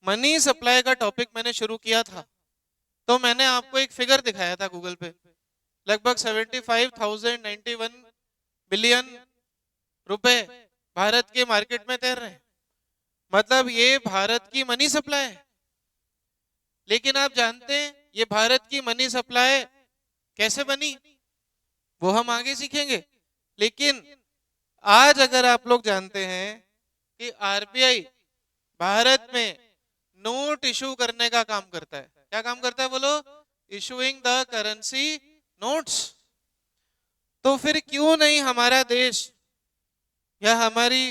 Money supply का topic मैंने शुरू किया था तो मैंने आपको एक फिगर दिखाया था गूगल पे, लगभग 75,091 बिलियन रुपए भारत के मार्केट में तैर रहे हैं। मतलब ये भारत की मनी सप्लाई है। लेकिन आप जानते हैं ये भारत की मनी सप्लाई कैसे बनी, वो हम आगे सीखेंगे। लेकिन आज अगर आप लोग जानते हैं कि आरबीआई भारत में नोट इशू करने का काम करता है, क्या काम करता है बोलो? Issuing the currency notes. तो फिर क्यों नहीं हमारा देश या हमारी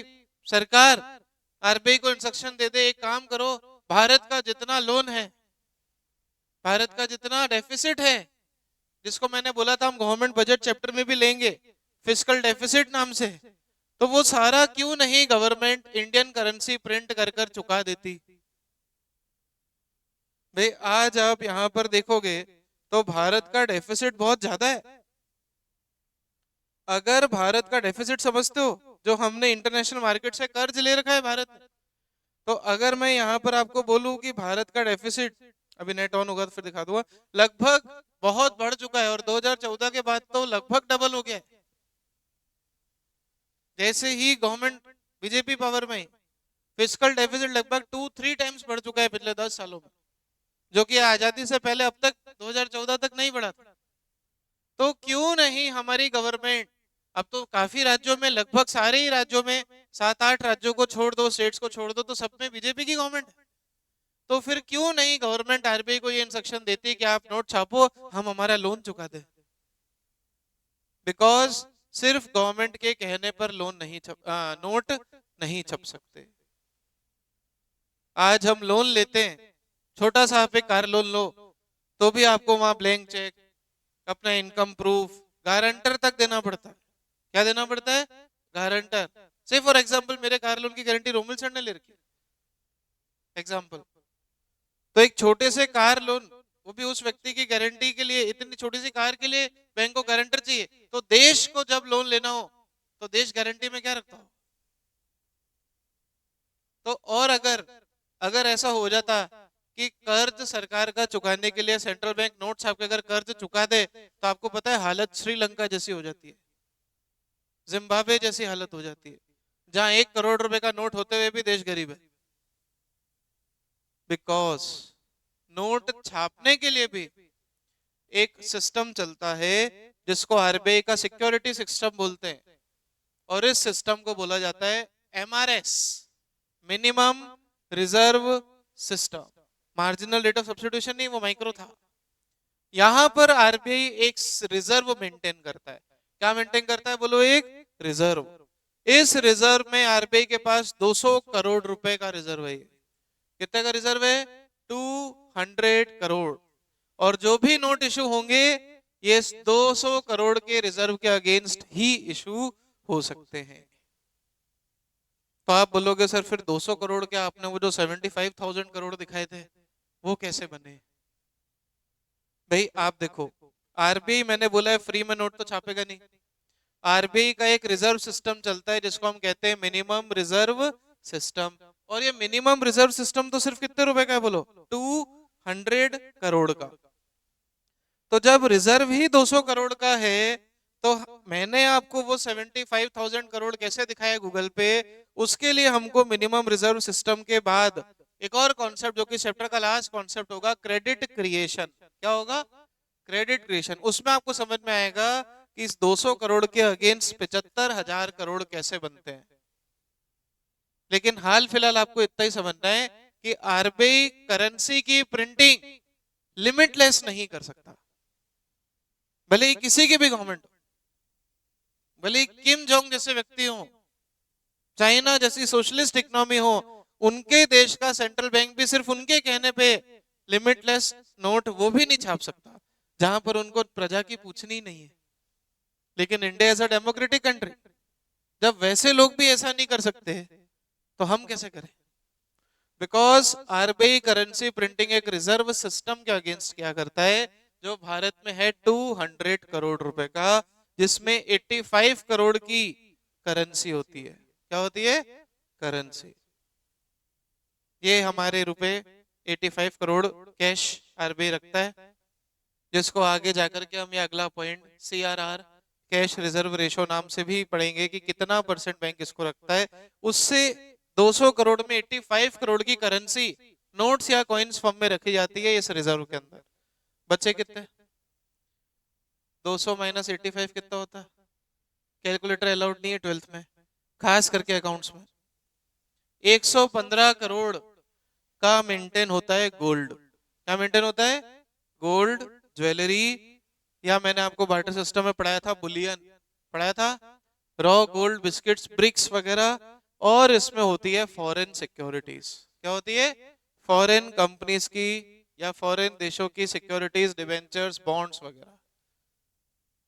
सरकार आरबीआई को इंस्ट्रक्शन दे दे, एक काम करो, भारत का जितना लोन है, भारत का जितना डेफिसिट है, जिसको मैंने बोला था हम गवर्नमेंट बजट चैप्टर में भी लेंगे, फिस्कल डेफिसिट नाम से, तो वो सारा क्यों नहीं गवर्नमेंट इंडियन करेंसी प्रिंट कर कर चुका देती। भाई आज आप यहां पर देखोगे तो भारत का डेफिसिट बहुत ज्यादा है। अगर भारत का डेफिसिट समझते हो, जो हमने इंटरनेशनल मार्केट से कर्ज ले रखा है भारत ने, तो अगर मैं यहाँ पर आपको बोलूं कि भारत का डेफिसिट, अभी नेट ऑन होगा तो फिर दिखा दूंगा, लगभग बहुत बढ़ चुका है और 2014 के बाद तो लगभग डबल हो गया है। जैसे ही गवर्नमेंट बीजेपी पावर में, फिस्कल डेफिसिट लगभग 2-3 टाइम्स बढ़ चुका है पिछले 10 सालों में, जो कि आजादी से पहले अब तक 2014 तक नहीं बढ़ा था। तो क्यों नहीं हमारी गवर्नमेंट, अब तो काफी राज्यों में, लगभग सारे ही राज्यों में, 7-8 राज्यों को छोड़ दो, स्टेट्स को छोड़ दो, तो सब में बीजेपी की गवर्नमेंट है। तो फिर क्यों नहीं गवर्नमेंट आरबीआई को ये इंस्ट्रक्शन देती कि आप नोट छापो, हम हमारा लोन चुका दे। बिकॉज सिर्फ गवर्नमेंट के कहने पर लोन नहीं नोट नहीं छप सकते। आज हम लोन लेते हैं, छोटा सा आप एक कार लोन लो तो भी आपको वहां ब्लैंक चेक, अपना इनकम प्रूफ, गारंटर तक देना पड़ता है। क्या देना पड़ता है? गारंटर। से फॉर एग्जांपल मेरे कार लोन की गारंटी रोमिल सर ने ले रखी है एग्जांपल। तो एक छोटे से कार लोन, वो भी उस व्यक्ति की गारंटी के लिए, इतनी छोटी सी कार के लिए बैंक को गारंटर चाहिए। तो देश को जब लोन लेना हो तो देश गारंटी में क्या रखता हो? तो और अगर अगर ऐसा हो जाता कि कर्ज सरकार का चुकाने के लिए सेंट्रल बैंक नोट छाप के अगर कर्ज चुका दे, तो आपको पता है हालत श्रीलंका जैसी हो जाती है, जिम्बाब्वे जैसी हालत हो जाती है, जहां 1 करोड़ रुपए का नोट होते हुए भी देश गरीब है। बिकॉज नोट छापने के लिए भी एक सिस्टम चलता है जिसको आरबीआई का सिक्योरिटी सिस्टम बोलते हैं, और इस सिस्टम को बोला जाता है MRS, minimum reserve system. Marginal rate of substitution नहीं, वो माइक्रो था। यहां पर आरबीआई एक रिजर्व मेंटेन करता है। क्या मेंटेन करता है बोलो? एक रिजर्व। इस रिजर्व में आरबीआई के पास 200 करोड़ रुपए का रिजर्व है। कितने का रिजर्व है? 200 करोड़। और जो भी नोट इशू होंगे ये 200 करोड़ के रिजर्व के अगेंस्ट ही इशू हो सकते हैं। तो आप बोलोगे सर फिर 200 करोड़ क्या, आपने वो जो 75,000 करोड़ दिखाए थे वो कैसे बने? भाई आप देखो, आरबीआई मैंने बोला है फ्री में नोट तो छापेगा नहीं। आरबीआई का एक रिजर्व सिस्टम चलता है जिसको हम कहते हैं मिनिमम रिजर्व सिस्टम। और ये मिनिमम रिजर्व सिस्टम तो सिर्फ कितने रुपए का है बोलो? 200 करोड़ का। तो जब रिजर्व ही 200 करोड़ का है, तो मैंने आपको वो 75,000 करोड़ कैसे दिखाया गूगल पे, उसके लिए हमको मिनिमम रिजर्व सिस्टम के बाद एक और कॉन्सेप्ट, जो कि चैप्टर का लास्ट कॉन्सेप्ट होगा, क्रेडिट क्रिएशन। क्या होगा? Credit creation. उसमें आपको समझ में आएगा कि इस 200 करोड़ के अगेंस्ट 75,000 करोड़ कैसे बनते हैं। लेकिन हाल फिलहाल आपको इतना ही समझना है कि आरबीआई करेंसी की प्रिंटिंग लिमिटलेस नहीं कर सकता, भले ही किसी की भी गवर्नमेंट, भले ही किम जोंग जैसे व्यक्ति हो, चाइना जैसी सोशलिस्ट इकोनॉमी हो, उनके देश का सेंट्रल बैंक भी सिर्फ उनके कहने पे लिमिटलेस नोट वो भी नहीं छाप सकता, जहां पर उनको प्रजा की पूछनी नहीं है। लेकिन India as a democratic country, जब वैसे लोग भी ऐसा नहीं कर सकते तो हम कैसे करें? बिकॉज आरबीआई करेंसी प्रिंटिंग एक रिजर्व सिस्टम के अगेंस्ट क्या करता है, जो भारत में है 200 करोड़ रुपए का, जिसमें 85 करोड़ की करेंसी होती है। क्या होती है? करेंसी। ये हमारे रुपए 85 करोड़ कैश आरबीआई रखता है, जिसको आगे जाकर के हम ये अगला point CRR cash reserve ratio नाम से भी पढ़ेंगे कि कितना परसेंट बैंक इसको रखता है। उससे 200 करोड़ में 85 करोड़ की करेंसी नोट्स या कॉइन्स फॉर्म में रखी जाती है इस रिजर्व के अंदर। बच्चे कितने? 200 माइनस 85 कितना होता है? कैलकुलेटर अलाउड नहीं है 12th में, खास करके अकाउंट्स में। 115 करोड़ का मेंटेन होता है गोल्ड। क्या मेंटेन होता है? गोल्ड, ज्वेलरी, या मैंने आपको बार्टर सिस्टम में पढ़ाया था बुलियन, पढ़ाया था, रॉ गोल्ड, बिस्किट्स, ब्रिक्स वगैरह। और इसमें होती है फॉरेन सिक्योरिटीज। क्या होती है? फॉरेन कंपनीज की या फॉरेन देशों की सिक्योरिटीज, डिवेंचर्स, बॉन्ड्स वगैरह।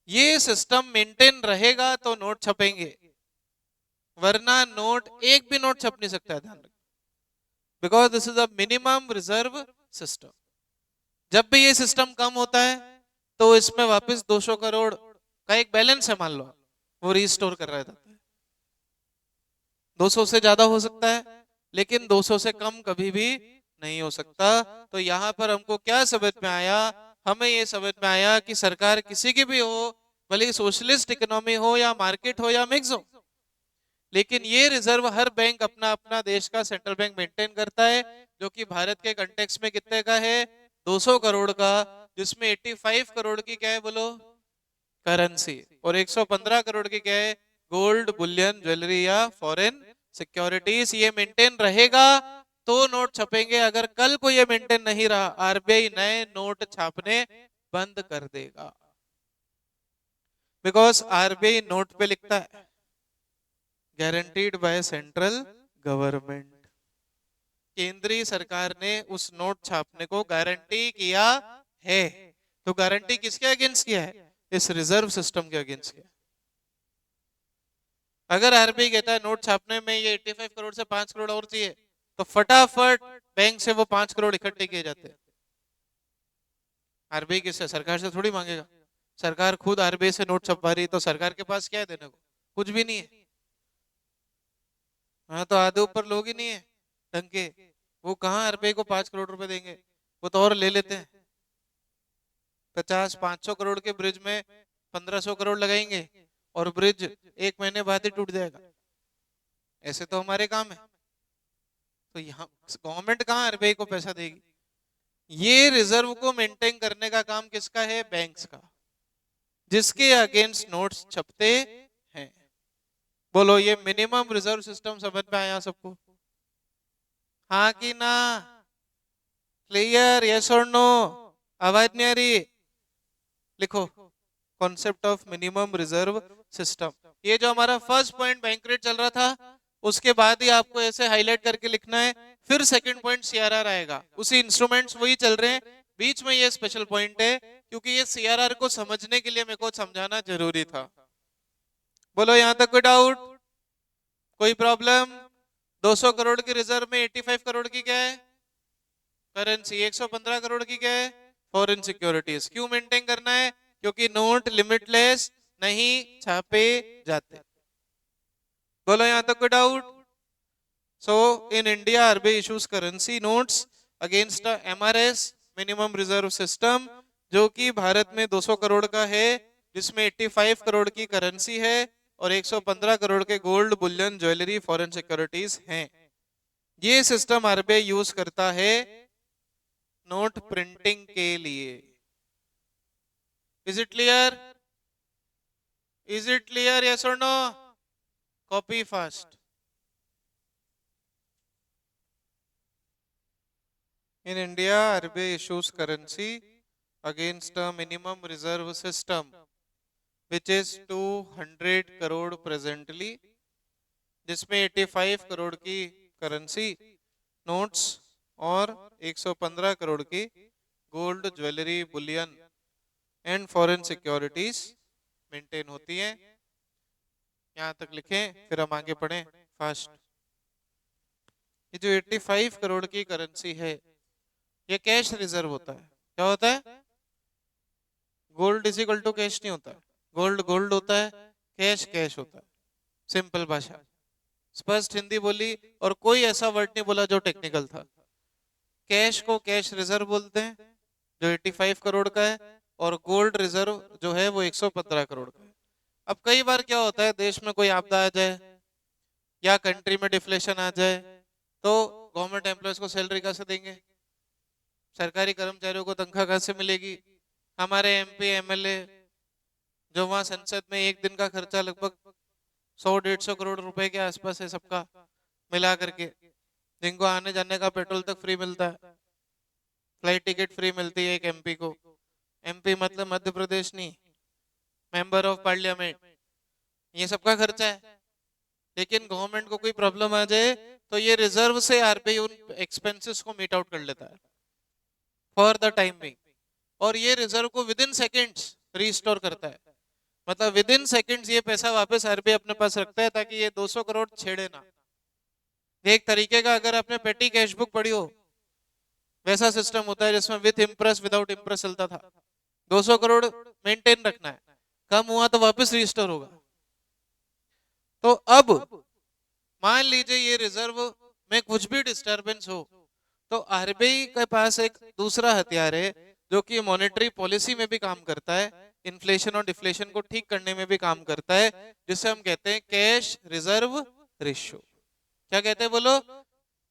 ये सिस्टम मेंटेन रहेगा तो नोट छपेंगे, वरना नोट, एक भी नोट छप नहीं सकता है, ध्यान रखना। Because this is a minimum reserve system. जब भी ये सिस्टम कम होता है तो इसमें वापस 200 करोड़ का एक बैलेंस है, मान लो वो रिस्टोर कर रहा था। 200 से ज्यादा हो सकता है, लेकिन 200 से कम कभी भी नहीं हो सकता। तो यहाँ पर हमको क्या समझ में आया? हमें ये समझ में आया कि सरकार किसी की भी हो, भले सोशलिस्ट इकोनॉमी हो या मार्केट हो या मिक्स हो, लेकिन ये रिजर्व हर बैंक अपना अपना देश का सेंट्रल बैंक मेंटेन करता है, जो कि भारत के कंटेक्स्ट में कितने का है? 200 करोड़ का, जिसमें 85 करोड़ की क्या है बोलो? करेंसी। और 115 करोड़ की क्या है? गोल्ड, बुलियन, ज्वेलरी या फॉरेन सिक्योरिटीज। ये मेंटेन रहेगा तो नोट छपेंगे। अगर कल को ये मेंटेन नहीं रहा, आरबीआई नए नोट छापने बंद कर देगा। बिकॉज आरबीआई नोट पे लिखता है गारंटीड बाय सेंट्रल गवर्नमेंट। केंद्रीय सरकार ने उस नोट छापने को गारंटी किया है। तो गारंटी किसके अगेंस्ट किया है? इस रिजर्व सिस्टम के अगेंस्ट किया। अगर आरबीआई कहता है नोट छापने में ये 85 करोड़ से 5 करोड़ और चाहिए, तो फटाफट बैंक से वो 5 करोड़ इकट्ठे किए जाते हैं। आरबीआई किससे? सरकार से थोड़ी मांगेगा। सरकार खुद आरबीआई से नोट छपवा रही, तो सरकार के पास क्या है देने को? कुछ भी नहीं है। हाँ, तो आधे ऊपर लोग ही नहीं है ढंग के, वो कहाँ आरबीआई को 5 करोड़ रुपए देंगे? वो तो और ले लेते हैं। 500 करोड़ के ब्रिज में 1500 करोड़ लगाएंगे और ब्रिज 1 महीने बाद ही टूट जाएगा। ऐसे तो हमारे काम है। तो यहाँ गवर्नमेंट कहाँ आरबीआई को पैसा देगी? ये रिजर्व को मेंटेन करने का काम किसका है? बैंक्स का, जिसके अगेंस्ट नोट्स छपते हैं। बोलो, ये मिनिमम रिजर्व सिस्टम समझ में आया सबको? हाँ कि ना? क्लियर? यस और नो? आवाज नहीं आ रही? लिखो, concept of minimum reserve system. ये जो हमारा फर्स्ट पॉइंट बैंक रेट चल रहा था, उसके बाद ही आपको ऐसे हाईलाइट करके लिखना है। फिर सेकंड पॉइंट सीआरआर आएगा। उसी इंस्ट्रूमेंट्स वही चल रहे हैं, बीच में ये स्पेशल पॉइंट है, क्योंकि ये सीआरआर को समझने के लिए मेरे को समझाना जरूरी था। बोलो, यहां तक कोई डाउट, कोई प्रॉब्लम? 200 करोड़ की रिजर्व में 85 करोड़ की क्या है? करेंसी। 115 करोड़ की क्या है? Foreign securities. क्यों मेंटेन करना है? क्योंकि नोट लिमिटलेस नहीं छापे जाते। बोलो, यहां तक कोई doubt? So in India RBI issues currency notes against MRS, minimum reserve system, जो कि भारत में 200 करोड़ का है, जिसमें 85 करोड़ की करेंसी है और 115 करोड़ के gold, Boolean, jewellery, foreign securities हैं। ये सिस्टम आरबीआई यूज करता है नोट प्रिंटिंग के लिए। Is it clear? Is it clear? Yes और no? Copy fast. In India, RBI issues currency against a minimum reserve system, which is 200 crore presently, जिसमें 85 करोड़ की currency notes और 115 करोड़ की gold, jewellery, Boolean and foreign securities maintain होती हैं। यहाँ तक लिखें, फिर हम आगे पढ़ें फास्ट। ये जो 85 करोड़ की करेंसी है, ये कैश रिजर्व होता है। क्या होता है? Gold is equal to cash नहीं होता है। गोल्ड गोल्ड होता है, कैश कैश होता है। सिंपल भाषा। स्पष्ट हिंदी बोली और कोई ऐसा वर्ड नहीं बोला जो टेक्निकल था। कैश को कैश रिजर्व बोलते हैं जो 85 करोड़ का है, और गोल्ड रिजर्व जो है वो 115 करोड़ का है। अब कई बार क्या होता है, देश में कोई आपदा आ जाए या कंट्री में डिफ्लेशन आ जाए, तो गवर्नमेंट एम्प्लॉयज को सैलरी कहाँ से देंगे, सरकारी कर्मचारियों को तनख्वाह कहाँ से मिलेगी। हमारे एमपी एमएलए जो वहां संसद में एक दिन का खर्चा लगभग 100-150 करोड़ रुपए के आसपास है सबका मिला करके, जिनको आने जाने का पेट्रोल तक फ्री मिलता है, फ्लाइट टिकट फ्री मिलती है एक एमपी को। एमपी मतलब मध्य प्रदेश नहीं, मेंबर ऑफ पार्लियामेंट, ये सबका खर्चा है। लेकिन गवर्नमेंट को कोई प्रॉब्लम आ जाए तो ये रिजर्व से आरबीआई उन एक्सपेंसेस को मीट आउट कर लेता है फॉर द टाइम बिंग, और ये रिजर्व को विद इन सेकेंड्स रिस्टोर करता है। मतलब विद इन सेकेंड्स ये पैसा वापस आरबीआई अपने पास रखता है ताकि ये 200 करोड़ छेड़े ना। एक तरीके का अगर आपने पेटी कैश बुक पढ़ी हो, वैसा सिस्टम होता है जिसमें विथ इम्प्रेस विदाउट इम्प्रेस चलता था। 200 करोड़ मेंटेन रखना है, कम हुआ तो वापस रिस्टोर होगा। तो अब मान लीजिए ये रिजर्व में कुछ भी डिस्टरबेंस हो, तो आरबीआई के पास एक दूसरा हथियार है जो कि मॉनेटरी पॉलिसी में भी काम करता है, इन्फ्लेशन और डिफ्लेशन को ठीक करने में भी काम करता है, जिसे हम कहते हैं कैश रिजर्व रेशियो। क्या कहते हैं बोलो?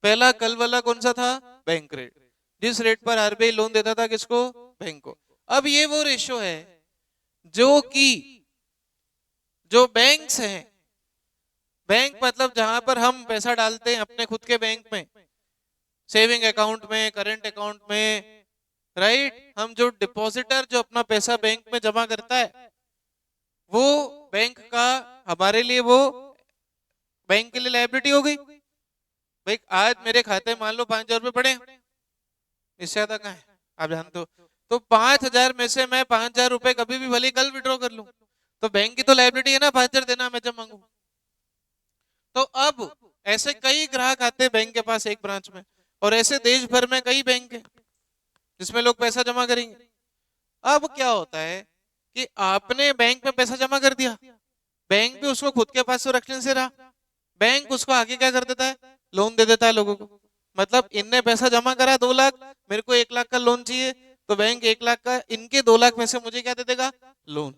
पहला कल वाला कौन सा था? बैंक रेट, जिस रेट पर आरबीआई लोन देता था किसको? बैंक को। अब ये वो रेशियो है जो कि जो बैंक्स हैं, बैंक मतलब जहां पर हम पैसा डालते हैं अपने खुद के बैंक में, सेविंग अकाउंट में, करंट अकाउंट में, राइट। हम जो डिपॉजिटर जो अपना पैसा बैंक में जमा करता है, वो बैंक का हमारे लिए, वो बैंक के लिए लायबिलिटी हो गई। भाई आज मेरे खाते में मान लो 5,000 रुपए पड़े, इससे ज्यादा कहाँ है आप जानते हो, तो 5,000 में से मैं 5,000 रुपए कभी भी भले कल विड्रॉ कर लूं, तो बैंक की तो लायबिलिटी है ना 5,000 देना मैं जब मांगू। तो अब ऐसे कई ग्राहक आते हैं बैंक के पास एक ब्रांच में, और ऐसे देश भर में कई बैंक है जिसमें लोग पैसा जमा करेंगे। अब क्या होता है कि आपने बैंक में पैसा जमा कर दिया, बैंक भी उसको खुद के पास तो रखने से रहा, बैंक उसको आगे क्या कर देता है? लोन दे देता है लोगों को। मतलब इनने पैसा जमा करा 2 लाख, मेरे को 1 लाख का लोन चाहिए, तो बैंक 1 लाख का इनके 2 लाख में से मुझे क्या दे देगा? लोन।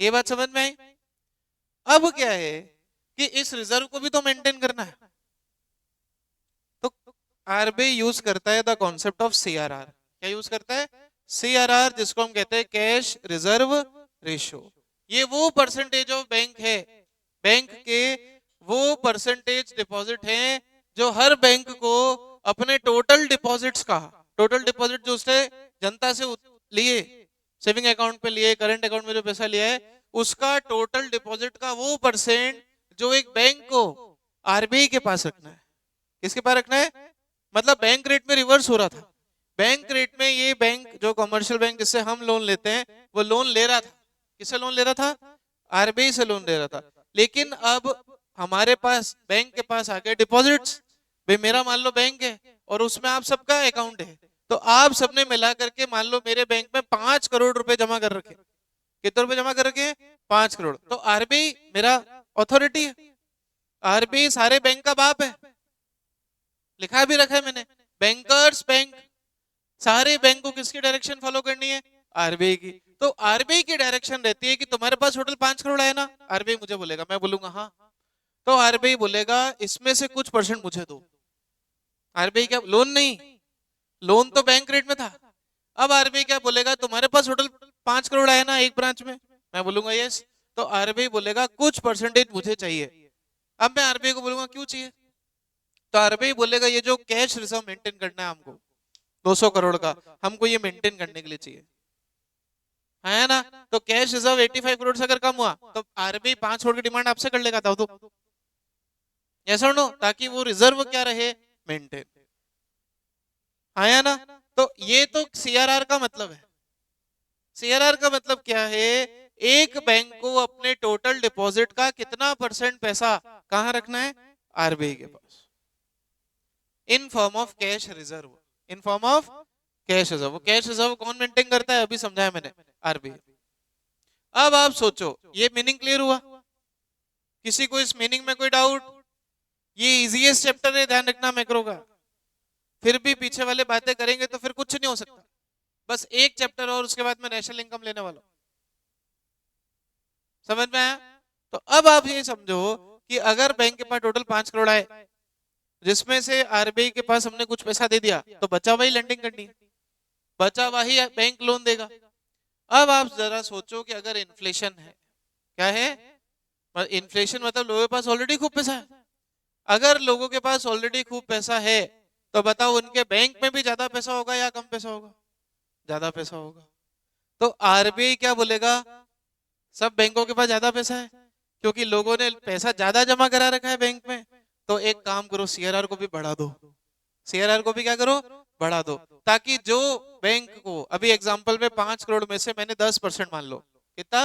ये बात समझ में आई? अब क्या है कि इस रिजर्व को भी तो मेंटेन करना है, तो आरबीआई यूज करता है द कॉन्सेप्ट ऑफ सीआरआर। क्या यूज करता है? सीआरआर, जिसको हम कहते हैं कैश रिजर्व रेशियो। ये वो परसेंटेज ऑफ बैंक है, बैंक के वो परसेंटेज डिपॉजिट हैं जो हर बैंक को अपने टोटल डिपॉजिट्स का, टोटल डिपॉजिट जो उसने जनता से लिए, सेविंग अकाउंट पे लिए, करंट अकाउंट में जो पैसा लिया है, उसका टोटल डिपॉजिट का वो परसेंट जो एक बैंक को आरबीआई के पास रखना है। किसके पास रखना है? मतलब बैंक रेट में रिवर्स हो रहा था। बैंक रेट में ये बैंक जो कमर्शियल बैंक जिससे हम लोन लेते हैं, वो लोन ले रहा था, किससे लोन ले रहा था? आरबीआई से लोन ले रहा था। लेकिन अब हमारे पास बैंक के पास आ गए डिपॉजिट्स। भाई मेरा मान लो बैंक है और उसमें आप सबका अकाउंट है, तो आप सबने मिला करके मान लो मेरे बैंक में 5 करोड़ रुपए जमा कर रखे। कितने रुपए जमा कर रखे? 5 करोड़। तो आरबीआई मेरा अथॉरिटी है, आरबीआई सारे बैंक का बाप है, लिखा भी रखा है मैंने, बैंकर्स बैंक। सारे बैंक को किसकी डायरेक्शन फॉलो करनी है? आरबीआई की। तो आरबीआई की डायरेक्शन रहती है कि तुम्हारे पास टोटल 5 करोड़ है ना, आरबीआई मुझे बोलेगा, मैं बोलूंगा हाँ, तो आरबीआई बोलेगा इसमें से कुछ परसेंट मुझे दो। आरबीआई क्या, लोन नहीं, लोन तो बैंक रेट में था। अब आरबीआई क्या बोलेगा? तुम्हारे पास टोटल 5 करोड़ है ना एक ब्रांच में, मैं बोलूंगा यस, तो आरबीआई बोलेगा कुछ परसेंटेज मुझे चाहिए। अब मैं आरबीआई को बोलूंगा क्यों चाहिए, तो आरबीआई बोलेगा ये जो कैश रिजर्व मेंटेन करना है हमको 200 करोड़ का, हमको ये मेंटेन करने के लिए चाहिए, है ना। तो कैश रिजर्व 85 करोड़ से अगर कम हुआ तो आरबीआई 5 करोड़ की डिमांड आपसे कर लेगा, तो ऐसा नो, ताकि वो रिजर्व क्या रहे? मेंटेन, है ना। तो ये तो सीआरआर का मतलब है। सीआरआर का मतलब क्या है? एक बैंक को अपने टोटल डिपॉजिट का कितना परसेंट पैसा कहां रखना है? आरबीआई के पास, in form of cash reserve, in form of cash reserve. Cash reserve कौन मेंटेन करता है? अभी समझाया मैंने, आरबीआई। अब आप सोचो, ये मीनिंग क्लियर हुआ किसी को इस मीनिंग में कोई डाउट? ये इजीएस्ट चैप्टर है, ध्यान रखना मैक्रो का। फिर भी पीछे वाले बातें करेंगे तो फिर कुछ नहीं हो सकता। बस एक चैप्टर और उसके बाद मैं नेशनल इनकम लेने वाला हूं। समझ में आया? तो अब आप ये समझो कि अगर बैंक के पास टोटल 5 करोड़ आए, जिसमें से आरबीआई के पास हमने कुछ पैसा दे दिया, तो बचा हुआ ही लेंडिंग करनी है, बचा हुआ ही बैंक लोन देगा। अब आप जरा सोचो कि अगर इन्फ्लेशन है, क्या है इन्फ्लेशन, मतलब लोगों के पास ऑलरेडी खूब पैसा है। अगर लोगों के पास ऑलरेडी खूब पैसा है तो बताओ उनके बैंक में भी ज्यादा पैसा होगा या कम पैसा होगा? ज्यादा पैसा होगा। तो आरबीआई क्या बोलेगा? सब बैंकों के पास ज्यादा पैसा है क्योंकि लोगों ने पैसा ज्यादा जमा करा रखा है बैंक में, तो एक काम करो, सीआरआर को भी बढ़ा दो। सीआरआर को भी क्या करो? बढ़ा दो, ताकि जो बैंक को अभी एग्जांपल में 5 करोड़ में से मैंने 10% मान लो, कितना?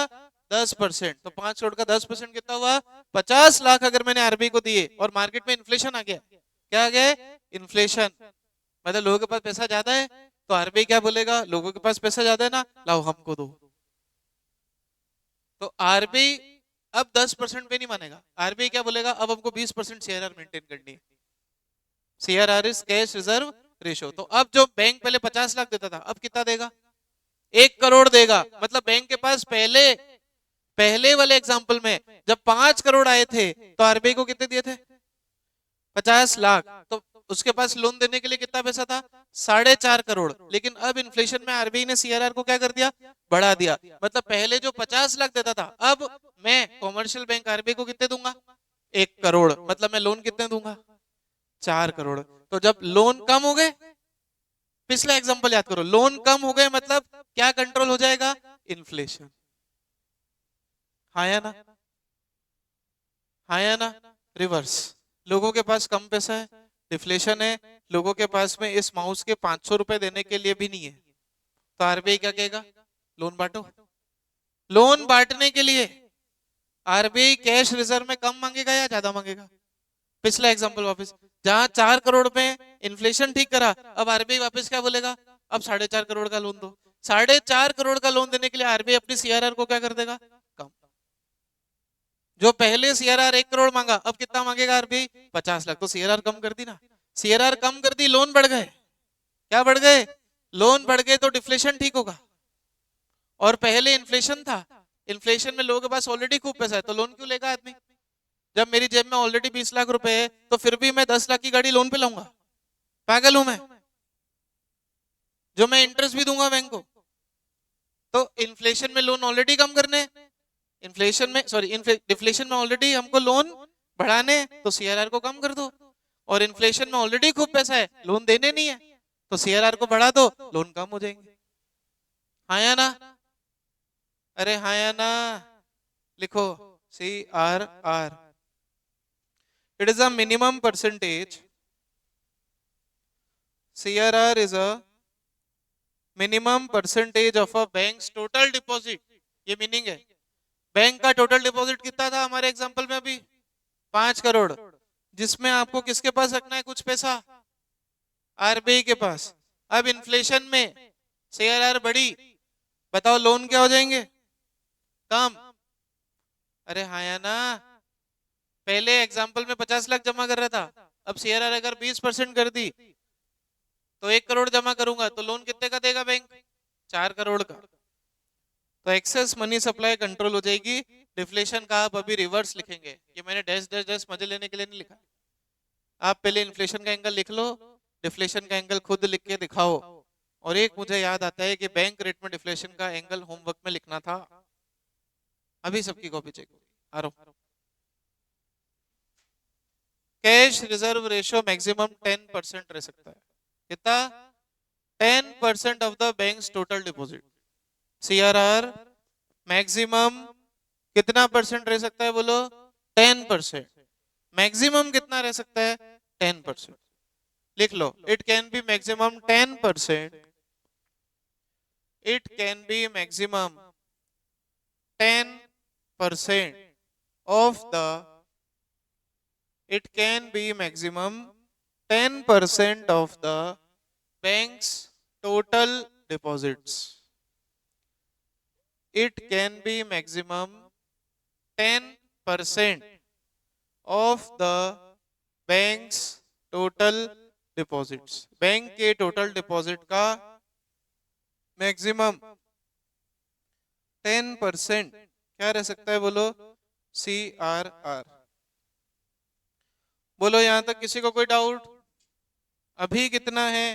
10%। तो 5 करोड़ का 10% कितना हुआ? 50 लाख अगर मैंने आरबीआई को दिए और मार्केट में इन्फ्लेशन आ गया, क्या आ गया? इन्फ्लेशन, मतलब लोगों के पास पैसा ज्यादा है, तो आरबीआई क्या बोलेगा? लोगों के पास पैसा ज्यादा है ना, लाओ हमको दो। तो आरबीआई अब 10% पे नहीं मानेगा। आरबीआई क्या बोलेगा? अब हमको 20% सीआरआर मेंटेन करनी है। CRR is cash reserve ratio. तो अब जो बैंक पहले 50 लाख देता था, अब कितना देगा? 1 करोड़ देगा। मतलब बैंक के पास पहले पहले वाले एग्जांपल में जब 5 करोड़ आए थे तो आरबीआई को कितने दिए थे? 50 लाख। तो उसके पास लोन देने के लिए कितना पैसा था? 4.5 करोड़। लेकिन अब इन्फ्लेशन में आरबीआई ने सीआरआर को क्या कर दिया? बढ़ा दिया। मतलब पहले जो 50 लाख देता था, अब मैं कॉमर्शियल बैंक आरबीआई को कितने दूंगा? 1 करोड़। मतलब मैं लोन कितने दूंगा? 4 करोड़। तो जब लोन कम हो गए, पिछला एग्जांपल याद करो, लोन कम हो गए मतलब क्या कंट्रोल हो जाएगा? इन्फ्लेशन। हाँ या ना? हाँ या ना? रिवर्स। लोगों के पास कम पैसा है, डिफ्लेशन है, लोगों के पास में इस माउस के 500 रुपए देने के लिए भी नहीं है, तो आरबीआई क्या कहेगा? लोन बांटो। लोन बांटने के लिए आरबीआई कैश रिजर्व में कम मांगेगा या ज्यादा मांगेगा? पिछला एग्जांपल वापस, जहां 4 करोड़ पे इन्फ्लेशन ठीक करा, अब आरबीआई वापस क्या बोलेगा? अब 4.5 करोड़ का लोन दो। 4.5 करोड़ का लोन देने के लिए आरबीआई अपनी सीआरआर को क्या कर देगा? कम। जो पहले सीआरआर 1 करोड़ मांगा, अब कितना मांगेगा आरबीआई? 50 लाख। तो सीआरआर कम कर दी ना। सीआरआर कम कर दी, लोन बढ़ गए। क्या बढ़ गए? लोन बढ़ गए तो डिफ्लेशन ठीक होगा। और पहले इन्फ्लेशन था, इन्फ्लेशन में लोगों के पास ऑलरेडी खूब पैसा है, तो लोन क्यों लेगा आदमी? जब मेरी जेब में ऑलरेडी 20 लाख रुपए है तो फिर भी मैं 10 लाख की गाड़ी लोन पे लाऊंगा? पागल हूं मैं? जो मैं इंटरेस्ट भी दूंगा बैंक को। तो इन्फ्लेशन में लोन ऑलरेडी कम करने, इन्फ्लेशन में सॉरी डिफ्लेशन में ऑलरेडी हमको लोन बढ़ाने, तो सीआरआर को कम कर दो। और इन्फ्लेशन में ऑलरेडी खूब पैसा है, लोन देने नहीं है, तो सीआरआर को बढ़ा दो, लोन कम हो जाएंगे। हाँ या ना? अरे हाँ या ना? लिखो, CRR, it is a minimum percentage. CRR is a minimum percentage of a bank's total deposit. ये मीनिंग है। बैंक का टोटल डिपॉजिट कितना था हमारे एग्जांपल में अभी? 5 करोड़, जिसमें आपको किसके पास रखना है कुछ पैसा? आरबीआई के पास। अब इन्फ्लेशन में सीआरआर बढ़ी, बताओ लोन क्या हो जाएंगे? कम। अरे हाँ या ना? पहले एग्जांपल में 50 लाख जमा कर रहा था, अब सीआरआर अगर 20% कर दी तो 1 करोड़ जमा करूंगा, तो लोन कितने का देगा बैंक? 4 करोड़ का। तो एक्सेस मनी सप्लाई कंट्रोल हो जाएगी। डिफ्लेशन का आप अभी रिवर्स लिखेंगे, ये मैंने डैश डैश डैश मजे लेने के लिए नहीं लिखा। आप पहले इन्फ्लेशन का एंगल लिख लो, डिफ्लेशन का एंगल खुद लिख के दिखाओ। और एक मुझे याद आता है कि बैंक रेट में डिफ्लेशन का एंगल होमवर्क में लिखना था। अभी सबकी कॉपी चेक आ रहा हूं। कैश रिजर्व रेशियो मैक्सिमम 10% रह सकता है। कितना? 10% of the banks total deposit. CRR maximum कितना परसेंट रह सकता है बोलो? 10%। मैक्सिमम कितना रह सकता है? 10%। लिख लो, it can be maximum 10%। It can be maximum 10% of the it can be maximum 10% of the bank's total deposits. It can be maximum 10% of the banks total deposits, bank के टोटल डिपॉजिट का maximum 10% क्या रह सकता है, बोलो CRR। बोलो यहां तक किसी को कोई डाउट? अभी कितना है,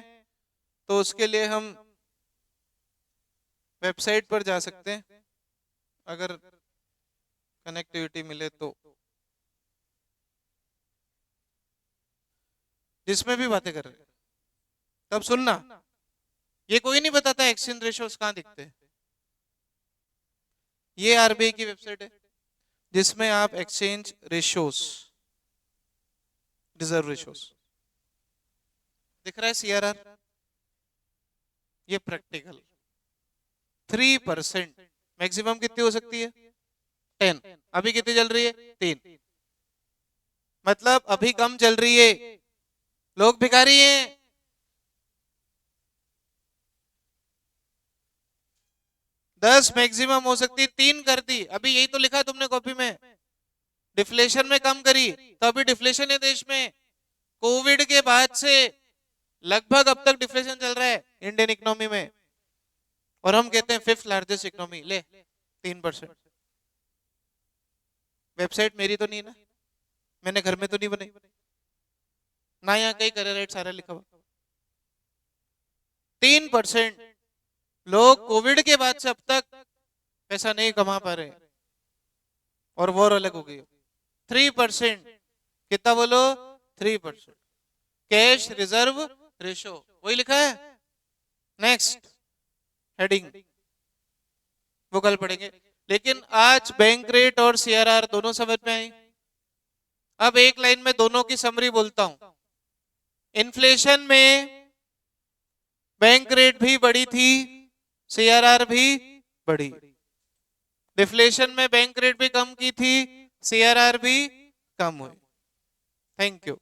तो उसके लिए हम वेबसाइट पर जा सकते हैं अगर कनेक्टिविटी मिले तो, जिसमें भी बातें कर रहे हैं तब सुनना। ये कोई नहीं बताता एक्सचेंज रेशियोस कहाँ दिखते हैं। ये RBI की वेबसाइट है जिसमें आप एक्सचेंज रेशियोस, रिजर्व रेशियोस दिख रहा है CRR, ये प्रैक्टिकल 3%, मैक्सिमम कितनी हो सकती है 10, अभी कितनी चल रही है 3, मतलब अभी कम चल रही है, लोग भिखारी हैं। 10 मैक्सिमम हो सकती, 3 कर दी, अभी यही तो लिखा तुमने कॉपी में, डिफ्लेशन में कम करी, तो अभी डिफ्लेशन है देश में। कोविड के बाद से लगभग अब तक डिफ्लेशन चल रहा है इंडियन इकोनॉमी में, और हम कहते हैं 5th लार्जेस्ट इकोनॉमी, ले 3%। वेबसाइट मेरी तो नहीं ना, मैंने घर में तो नहीं बनाई ना, यहाँ कहीं करे रेट सारा लिखा हुआ। 3% लोग कोविड के बाद से अब तक पैसा नहीं कमा पा रहे, और वॉर अलग हो गई। 3%, कितना बोलो 3%। कैश रिजर्व रेशो वही लिखा है, नेक्स्ट हेडिंग वो कल पढ़ेंगे। लेकिन आज बैंक रेट और CRR दोनों समझ में आई। अब एक लाइन में दोनों की समरी बोलता हूं। इन्फ्लेशन में बैंक रेट भी बढ़ी थी, CRR भी बढ़ी। डिफ्लेशन में बैंक रेट भी कम की थी, CRR भी कम हुई। Thank you.